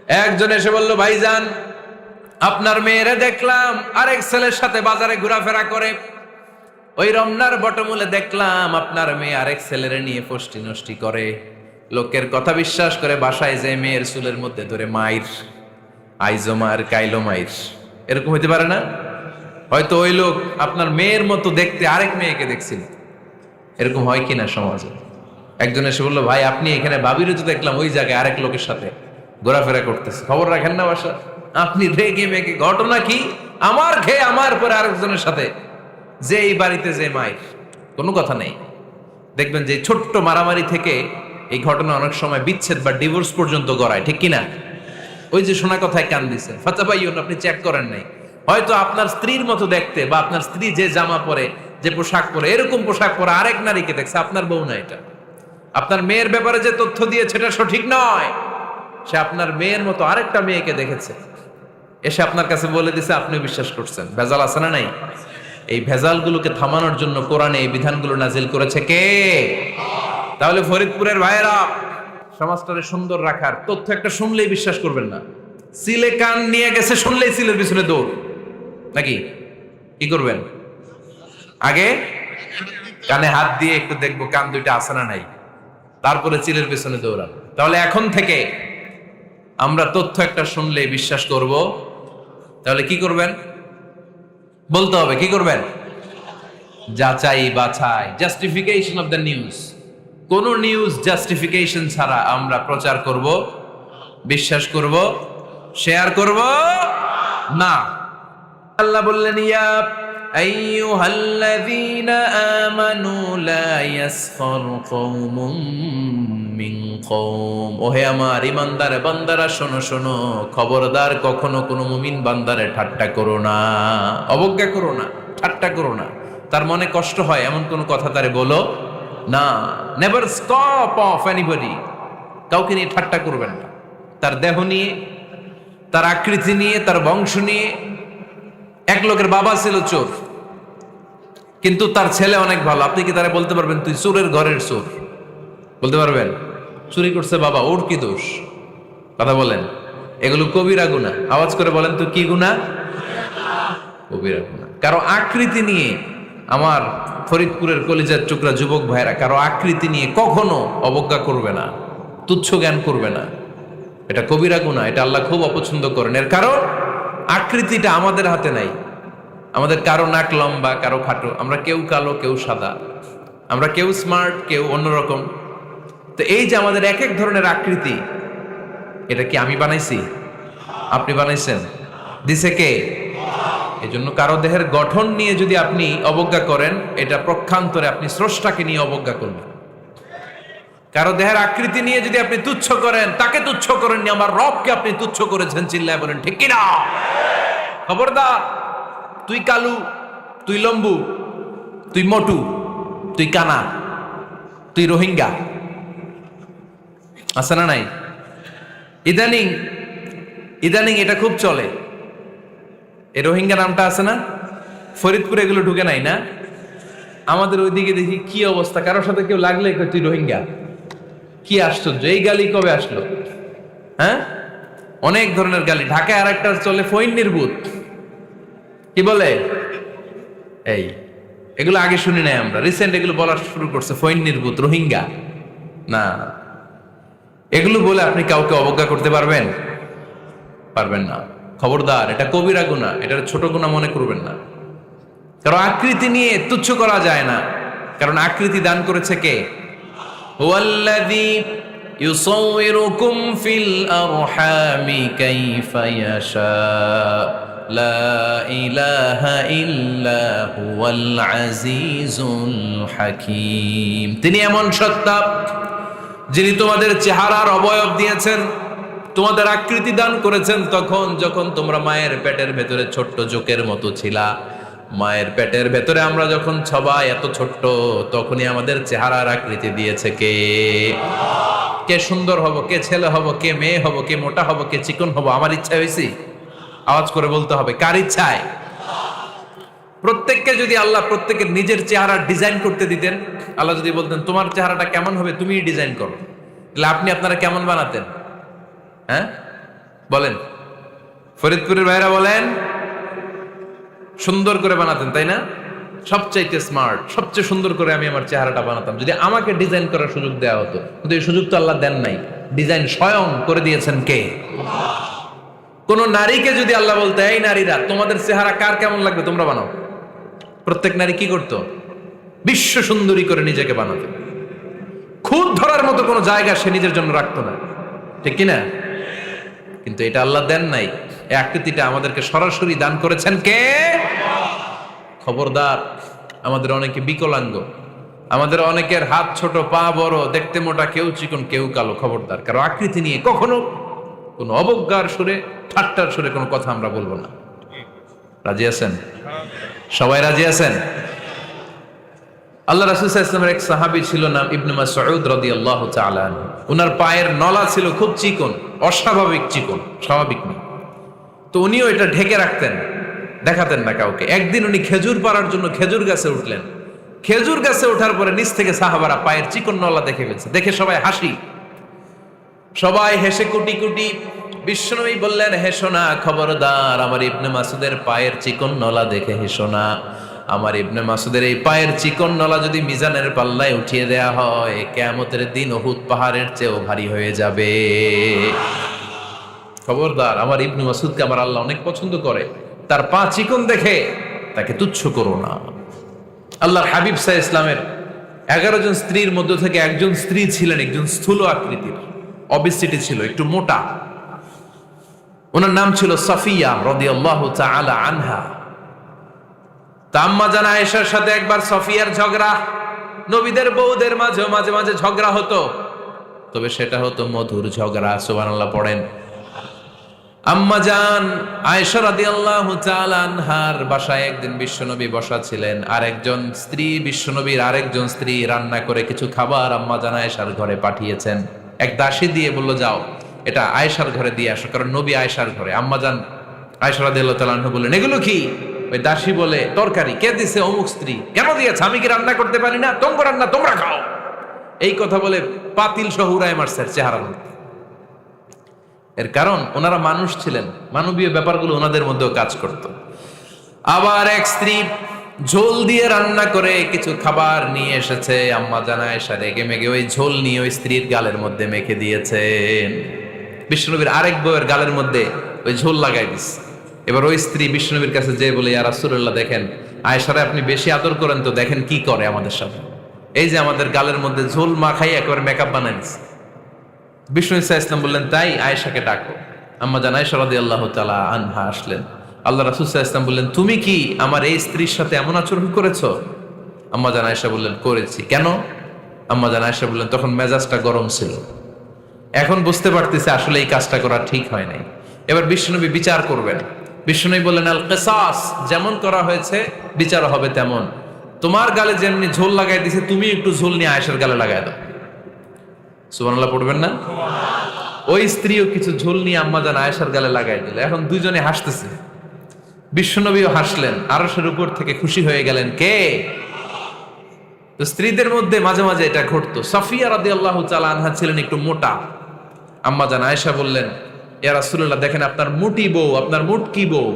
একজন এসে বলল, ভাইজান আপনার মেয়েরে দেখলাম আরেক ছেলের সাথে বাজারে ঘোরাফেরা করে। ওই রমনার বটমূলে দেখলাম আপনার মেয়ে আরেক ছেলেরে নিয়ে ফষ্টি নষ্টি করে। লোকের কথা বিশ্বাস করে বাসায় যে মেয়ের চুলের মধ্যে ধরে মাইর, আইজো মার কাইলো মাইর। এরকম হইতে পারে না? হয়তো ওই লোক আপনার মেয়ের মতো দেখতে আরেক মেয়েকে দেখছিল। এরকম হয় কিনা সমাজে? একজন এসে বললো, ভাই আপনি এখানে ভাবিরও তো দেখলাম ওই জায়গায় আরেক লোকের সাথে ঘোরাফেরা করতেছে, খবর রাখেন না বাসা? আপনি রেগে মেগে, ঘটনা কি? আমার খেয়ে আমার পরে আরেকজনের সাথে, যে এই বাড়িতে যে মাইর, কোনো কথা নেই। দেখবেন যে ছোট্ট মারামারি থেকে এই ঘটনা অনেক সময় বিচ্ছেদ বা ডিভোর্স পর্যন্ত গড়ায়, ঠিক কিনা? ওই যে শোনা কথায় কান দিছে, ফাতাবাইয়ুন, আপনি চেক করেন নাই। হয়তো আপনার স্ত্রীর মতো দেখতে বা আপনার স্ত্রী যে জামা পরে, যে পোশাক পরে, এরকম পোশাক পরে আরেক নারীকে দেখছে, আপনার বউ না এটা। আপনার মেয়ের ব্যাপারে যে তথ্য দিয়েছে এটা সঠিক নয়। সে আপনার মেয়ের মতো আরেকটা মেয়েকে দেখেছে, এসে আপনার কাছে বলে দিছে, আপনি বিশ্বাস করছেন। ভেজাল আছে না নাই? এই ভেজালগুলোকে থামানোর জন্য কোরআনে এই বিধানগুলো নাজিল করেছে কে? তাহলে ফরিদপুরের ভাইয়েরা, সমাজটাকে সুন্দর রাখার তথ্য একটা শুনলেই বিশ্বাস করবেন না। সিলে কান নিয়ে গেছে শুনলেই সিলের পিছনে দৌড়, নাকি? কি করবেন? আগে কানে হাত দিয়ে একটু দেখবো কান দুইটা আছে না নাই, তারপরে চিলের পেছনে দৌড়ান। তাহলে এখন থেকে আমরা তথ্য একটা শুনলেই বিশ্বাস করব। তাহলে কি করবেন? বলতে হবে কি করবেন? যাচাই বাছাই, জাস্টিফিকেশন অফ দ্য নিউজ। কোন নিউজ জাস্টিফিকেশন ছাড়া আমরা প্রচার করব, বিশ্বাস করব, শেয়ার করব না। আল্লাহ বললেন, ইয়া আইয়ুহাল্লাযীনা আমানু লা ইয়াসখার কওমুম মিন কওম। ওহে আমার ঈমানদার বান্দারা, শোনো শোনো, খবরদার কখনো কোনো মুমিন বান্দারে ঠাট্টা করো না, অবজ্ঞা করো না, ঠাট্টা করো না। তার মনে কষ্ট হয় এমন কোন কথা তারে বলো না। Never stop of anybody. কাউকে নিয়ে ঠাট্টা করবেন না, তার দেহ নিয়ে, তার আকৃতি নিয়ে, তার বংশ নিয়ে। এক লোকের বাবা ছিল চোর, কিন্তু তার ছেলে অনেক ভালো। আপনি কি তারা বলতে পারবেন তুই চোরের ঘরের চোর? বলতে পারবেন? চুরি করছে বাবা, ওর কি দোষ? কথা বলেন। এগুলো কবিরা গুনাহ। আওয়াজ করে বলেন তো, কি গুনাহ? কবিরা গুনাহ। কারো আকৃতি নিয়ে, আমার ফরিদপুরের কলিজার টুকরা যুবক ভাইরা, কারো আকৃতি নিয়ে কখনো অবজ্ঞা করবে না, তুচ্ছ জ্ঞান করবে না। এটা কবিরা গুনাহ, এটা আল্লাহ খুব অপছন্দ করেন। এর কারণ আকৃতিটা আমাদের হাতে নাই। আমাদের কারো নাক লম্বা, কারো খাটো, আমরা কেউ কালো, কেউ সাদা, আমরা কেউ স্মার্ট, কেউ অন্যরকম। তো এই যে আমাদের এক এক ধরনের আকৃতি, এটা কি আমি বানাইছি? আপনি বানাইছেন? দিছে কে? এই জন্য কারো দেহের গঠন নিয়ে যদি আপনি অবজ্ঞা করেন, এটা প্রক্ষান্তরে আপনি স্রষ্টাকে নিয়ে অবজ্ঞা করবেন। কারো দেহের আকৃতি নিয়ে যদি আপনি তুচ্ছ করেন, তাকে তুচ্ছ করেননি, আমার রবকে আপনি তুচ্ছ করেছেন। চিল্লায় বলেন ঠিক কিনা? খবরদার, তুই কালু, তুই লম্বু, তুই মোটু, তুই কানা, তুই রোহিঙ্গা, আছে না নাই? ইদানিং ইদানিং এটা খুব চলে। এই রোহিঙ্গা নামটা আছে না? ফরিদপুরে এগুলো ঢুকে নাই না? আমাদের ওইদিকে দেখি কি অবস্থা, কারোর সাথে কেউ লাগলে তুই রোহিঙ্গা। কি আশ্চর্য, এই গালি কবে আসলো? হ্যাঁ, অনেক ধরনের গালি। ঢাকায় আর একটা চলে ফইন্নির ভূত, কি বলে? এই এগুলো আগে শুনি নাই আমরা, রিসেন্ট এগুলো বলা শুরু করছে, ফইন্নির ভূত, রোহিঙ্গা। না, এগুলো বলে আপনি কাউকে অবজ্ঞা করতে পারবেন? পারবেন না। খবরদার, এটা কবিরা গুনাহ, এটা ছোট গুনাহ মনে করবেন না। কারণ আকৃতি নিয়ে তুচ্ছ করা যায় না, কারণ আকৃতি দান করেছে কে? হুয়াল্লাযী ইউসাউইরুকুম ফিল আরহামি কাইফা ইয়াশা লা ইলাহা ইল্লা হুয়াল আজিজুল হাকীম। তিনি এমন সত্তা যিনি তোমাদের চেহারার অবয়ব দিয়েছেন, তোমাদের আকৃতি দান করেছেন তখন যখন তোমরা মায়ের পেটের ভেতরে ছোট্ট জোকের মতো ছিলা। মায়ের পেটের ভেতরে আমরা যখন সবাই এত ছোট্ট, তখনই আমাদের চেহারার আকৃতি দিয়েছে কে? কে সুন্দর হব, কে ছেলে হব, কে মেয়ে হব, কে মোটা হব, কে চিকন হব, আমার ইচ্ছা হয়েছি? আওয়াজ করে বলতে হবে, কার ইচ্ছায়? প্রত্যেককে যদি আল্লাহ প্রত্যেকের নিজের চেহারা ডিজাইন করতে দিতেন, আল্লাহ যদি বলতেন তোমার চেহারাটা কেমন হবে তুমি ডিজাইন করো, তাহলে আপনি আপনারা কেমন বানাতেন? হ্যাঁ, বলেন, ফরিদপুরের ভাইরা বলেন, সুন্দর করে বানাতেন তাই না? সবচাইতে স্মার্ট, সবচেয়ে সুন্দর করে আমি আমার চেহারাটা বানাতাম যদি আমাকে ডিজাইন করার সুযোগ দেওয়া হতো। কিন্তু এই সুযোগ তো আল্লাহ দেন নাই। ডিজাইন স্বয়ং করে দিয়েছেন কে? কোন নারীকে যদি আল্লাহ বলতে, এই নারীরা তোমাদের চেহারা কার কেমন লাগবে তোমরা বানাও, প্রত্যেক নারী কি করতো? বিশ্ব সুন্দরী করে নিজেকে বানাতো। খুদ ধরার মতো কোনো জায়গা সে নিজের জন্য রাখতো না, ঠিক কিনা? কিন্তু এটা আল্লাহ দেন নাই। এই আকৃতিটা আমাদেরকে সরাসরি দান করেছেন কে? খবরদার, আমাদের অনেকে বিকলাঙ্গ, আমাদের অনেকের হাত ছোট, পা বড়, দেখতে মোটা, কেউ চিকন কেউ কালো। খবরদার, কারো আকৃতি নিয়ে কখনো কোনো অবজ্ঞার সুরে, ঠাট্টার সুরে কোনো কথা আমরা বলবো না। রাজি আছেন? সবাই রাজি আছেন? আল্লাহ রাসূল সাল্লাল্লাহু আলাইহি ওয়াসাল্লামের এক সাহাবী ছিল, নাম ইবনে মাসউদ রাদিয়াল্লাহু তাআলা আনহু। ওনার পায়ের নলা ছিল খুব চিকন, অস্বাভাবিক চিকন, স্বাভাবিক না। তো উনিও এটা ঢেকে রাখতেন, দেখাতেন না কাউকে। একদিন উনি খেজুর পাড়ার জন্য খেজুর গাছে উঠলেন। খেজুর গাছে ওঠার পরে নিচ থেকে সাহাবারা পায়ের চিকন নলা দেখে ফেলছে। দেখে সবাই হাসি, সবাই হেসে কুটি কুটি। বিশ্বনবী বললেন, হেসো না, খবরদার, আমার ইবনে মাসুদের পায়ের চিকন নলা দেখে হেসো না। আমার ইবনে মাসুদের এই পায়ের চিকন নলা যদি মিজানের পাল্লায় উঠিয়ে দেয়া হয়, কিয়ামতের দিন উহুদ পাহাড়ের চেয়েও ভারী হয়ে যাবে। খবরদার, আমার ইবনে মাসুদকে আমার আল্লাহ অনেক পছন্দ করে, তার পা চিকন দেখে তাকে তুচ্ছ করো না। আল্লাহর হাবিব সাল্লাল্লাহু আলাইহি ইসলামের 11 জন স্ত্রীর মধ্য থেকে একজন স্ত্রী ছিলেন একজন স্থূল আকৃতির, অবিসিটি ছিল, একটু মোটা। ওনার নাম ছিল সাফিয়া রাদিয়াল্লাহু তাআলা আনহা। আম্মা জান আয়েশার সাথে একবার সাফিয়ার ঝগড়া। নবীদের বউদের মাঝে মাঝে মাঝে ঝগড়া হতো, তবে সেটা হতো মধুর ঝগড়া। সুবহানাল্লাহ পড়েন। আম্মা জান আয়েশা রাদিয়াল্লাহু তাআলা আনহার বাসায় একদিন বিশ্বনবী বসা ছিলেন। আরেকজন স্ত্রী, বিশ্বনবীর আরেকজন স্ত্রী রান্না করে কিছু খাবার আম্মা জান আয়েশার ঘরে পাঠিয়েছেন। এক দাসী দিয়ে বলল, যাও এটা আয়েশার ঘরে দিয়ে আসো, কারণ নবী আয়েশার ঘরে। আম্মা জান আয়েশা রাদিয়াল্লাহু তাআলা আনহা বললেন, এগুলো কি? ওই দাসী বলে, তরকারি। কে দিছে? অমুক স্ত্রী। কেন দিয়েছে? আমি কি রান্না করতে পারি না? তোমরা রান্না তোমরা খাও। এই কথা বলে পাতিল সহ উড়ায় মারছে চেহারা। এর কারণ ওনারা মানুষ ছিলেন, মানবীয় ব্যাপারগুলো ওনাদের মধ্যেও কাজ করত। আবার এক স্ত্রী ঝোল দিয়ে রান্না করে কিছু খাবার নিয়ে এসেছে। আম্মা জান আয়েশা রেগে মেগে ওই ঝোল নিয়ে ওই স্ত্রীর গালের মধ্যে মেখে দিয়েছেন। বিশ্বনবীর আরেক বউয়ের গালের মধ্যে ওই ঝোল লাগাই দিচ্ছে। এবার ওই স্ত্রী বিশ্বনবীর কাছে যেয়ে বলে, ইয়া রাসূলুল্লাহ, দেখেন আয়েশারে আপনি বেশি আদর করেন তো, দেখেন কি করে আমাদের সাথে। এই যে আমাদের গালের মধ্যে ঝোল মাখাই একেবারে মেকআপ বানাই দিচ্ছে। বিষ্ণু ইসা ইসলাম বললেন, তাই আয়েশাকে ডাকো। আম্মা জান আয়েশা রাদিয়াল্লাহু তাআলা আনহা আসলেন। আল্লাহ রাসূল সাল্লাল্লাহু আলাইহি ওয়াসাল্লাম বললেন, তুমি কি আমার এই স্ত্রীর সাথে এমন আচরণ করেছো? আম্মা জান আয়েশা বললেন, করেছি। কেন? আম্মা জান আয়েশা বললেন, তখন মেজাজটা গরম ছিল, এখন বুঝতে পারতেছি আসলে এই কাজটা করা ঠিক হয় নাই। এবার বিশ্বনবী বিচার করবেন। বিশ্বনবী বললেন, আল কিসাস, যেমন করা হয়েছে বিচার হবে তেমন। তোমার গালে যেমনি ঝোল লাগাই দিছে, তুমি একটু ঝোল নিয়ে আয়েশার গালে লাগাই দাও। সুবহানাল্লাহ পড়বেন না? ওই স্ত্রীও কিছু ঝোল নিয়ে আম্মা জান আয়েশার গালে লাগাই দিল। এখন দুইজনে হাসতেছে, বিশ্বনবীও হাসলেন, আরশের উপর থেকে খুশি হয়ে গেলেন কে? তো স্ত্রীদের মধ্যে মাঝে মাঝে এটা ঘটতো। সাফিয়া রাদিয়াল্লাহু তাআলা আনহা ছিলেন একটু মোটা। আম্মা জান আয়েশা বললেন, ইয়া রাসূলুল্লাহ, দেখেন আপনার মুটি বউ, আপনার মুটকি বউ,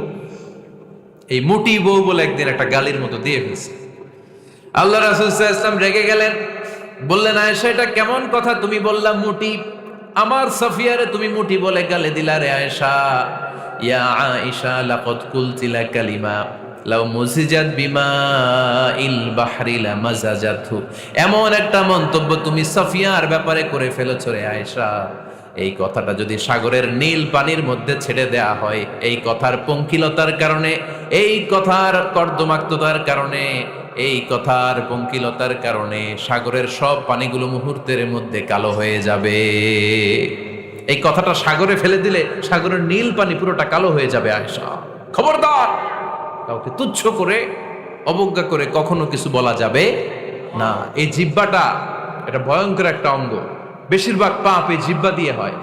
এই মুটি বউ বলে একদিন একটা গালির মতো দিয়ে ফেলছে। আল্লাহ রাসূল সাল্লাল্লাহু আলাইহি ওয়াসাল্লাম রেগে গেলেন, বললেন, আয়েশা এটা কেমন কথা তুমি বললা মুটি? আমার সাফিয়ারে তুমি মুটি বলে গালে দিলা রে আয়েশা। ইয়া আয়েশা লাকাদ কুলতিলা কালিমা লাউ মুজিজাত বিমাইল বাহরি লামাজাজাতহু। এমন একটা মন্তব্য তুমি সাফিয়ার ব্যাপারে করে ফেলেছো রে আয়েশা, এই কথাটা যদি সাগরের নীল পানির মধ্যে ছেড়ে দেয়া হয়, এই কথার পঙ্কিলতার কারণে, এই কথার কর্দমাক্ততার কারণে, এই কথার পঙ্কিলতার কারণে সাগরের সব পানিগুলো মুহূর্তের মধ্যে কালো হয়ে যাবে। এই কথাটা সাগরে ফেলে দিলে সাগরের নীল পানি পুরোটা কালো হয়ে যাবে। আয়েশা, খবরদার, কাউকে তুচ্ছ করে অবজ্ঞা করে কখনো কিছু বলা যাবে না। এই জিহ্বাটা এটা ভয়ঙ্কর একটা অঙ্গ। বেশিরভাগ পাপ এই জিহ্বা দিয়ে হয়।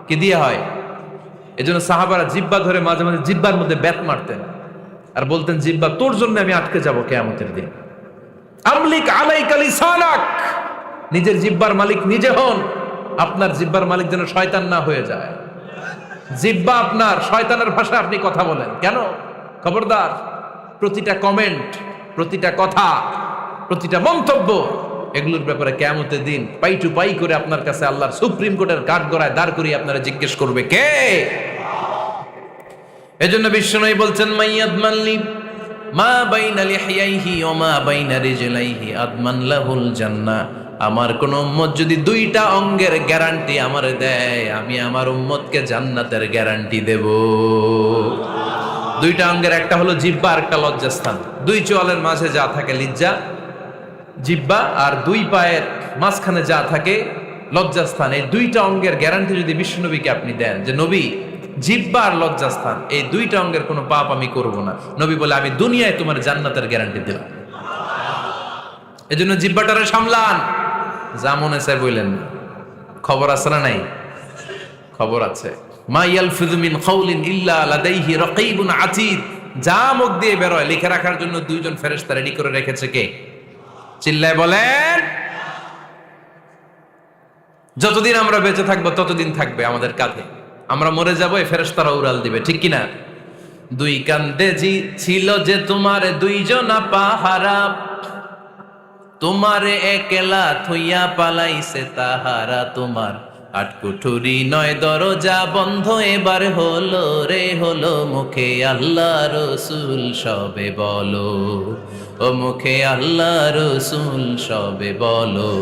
কি দিয়ে হয়? এজন্য সাহাবারা জিহ্বা ধরে মাঝে মাঝে জিহ্বার মধ্যে ব্যাত মারতেন আর বলতেন, জিহ্বা তোর জন্য আমি আটকে যাব কিয়ামতের দিন। আমলিক আলাইকা লিসানাক, নিজের জিহ্বার মালিক নিজে হন, আপনার জিহ্বার মালিক যেন শয়তান না হয়ে যায়। জিহ্বা আপনার, শয়তানের ভাষা আপনি কথা বলেন কেন? খবরদার, প্রতিটা কমেন্ট, প্রতিটা কথা, প্রতিটা মন্তব্য, এগুলোর ব্যাপারে কিয়ামতের দিন পাই টু পাই করে আপনার কাছে আল্লাহর সুপ্রিম কোর্টের কাঠগড়ায় দাঁড় করিয়ে আপনারা জিজ্ঞেস করবে কে? এজন্য বিশ্বনবী বলছেন, মাইয়াদমানলি মা বাইনা লিহিয়াইহি ওয়া মা বাইনা রিজলাইহি আদমান লাহুল জান্নাহ। আমার কোন উম্মত যদি দুইটা অঙ্গের গ্যারান্টি আমারে দেয়, আমি আমার উম্মতকে জান্নাতের গ্যারান্টি দেব। দুইটা অঙ্গের, একটা হলো জিহ্বা আর একটা লজ্জাস্থান। দুই চোয়ালের মাঝে যা থাকে লিজ্জা, জিহ্বা, আর দুই পায়ের মাঝখানে যা থাকে লজ্জাস্থান। এই দুইটা অঙ্গের গ্যারান্টি যদি বিশ্বনবীকে আপনি দেন যে নবী, জিহ্বা আর লজ্জাস্থান এই দুইটা অঙ্গের কোনো পাপ আমি করব না, নবী বলে আমি দুনিয়ায় তোমার জান্নাতের গ্যারান্টি দিলাম। এজন্য জিহ্বাটারে সামলান, যা মনে চায় বললেন না। খবর আছে না নাই? খবর আছে। মা ইয়ালফিযু মিন কাউলিন ইল্লা লাদাইহি রাকীবুন আতীদ। যা মুখ দিয়ে বের হয় লিখে রাখার জন্য দুইজন ফেরেশতা রেডি করে রেখেছে কে? চিল্লায় বলেন। যতদিন আমরা বেঁচে থাকবো ততদিন থাকবে আমাদের কাঁধে। আমরা মরে যাবো, এই ফেরেশতারা উড়াল দিবে, ঠিক কিনা? দুই কান্দে জি ছিল যে তোমার দুইজনা পাহারা, তোমারে একলা থইয়া পালাইছে তাহারা। তোমার আটকুঠুরি নয় দরজা বন্ধ এবার হলো রে হলো, মুখে আল্লাহ রসুল সবে বলো, ও মুখে আল্লাহ রসুল সবে বলো।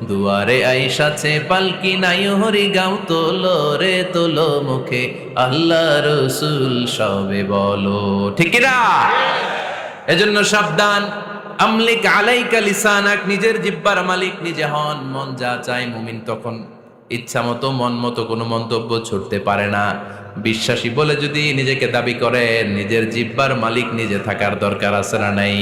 দুয়ারে আইসাছে পালকি নাই হরি গাও তোলো রে তোলো, মুখে আল্লাহ রসুল সবে বলো, ঠিক না? এজন্য সাবধান। আমলিক আলাইকা লিসানাক, নিজের জিহ্বার মালিক নিজে হন। মন যা চায় মুমিন তখন ইচ্ছা মতো মন মতো কোনো মন্তব্য ছুটতে পারে না। বিশ্বাসী বলে যদি নিজেকে দাবি করেন, নিজের জিহ্বার মালিক নিজে থাকার দরকার আছে না নাই?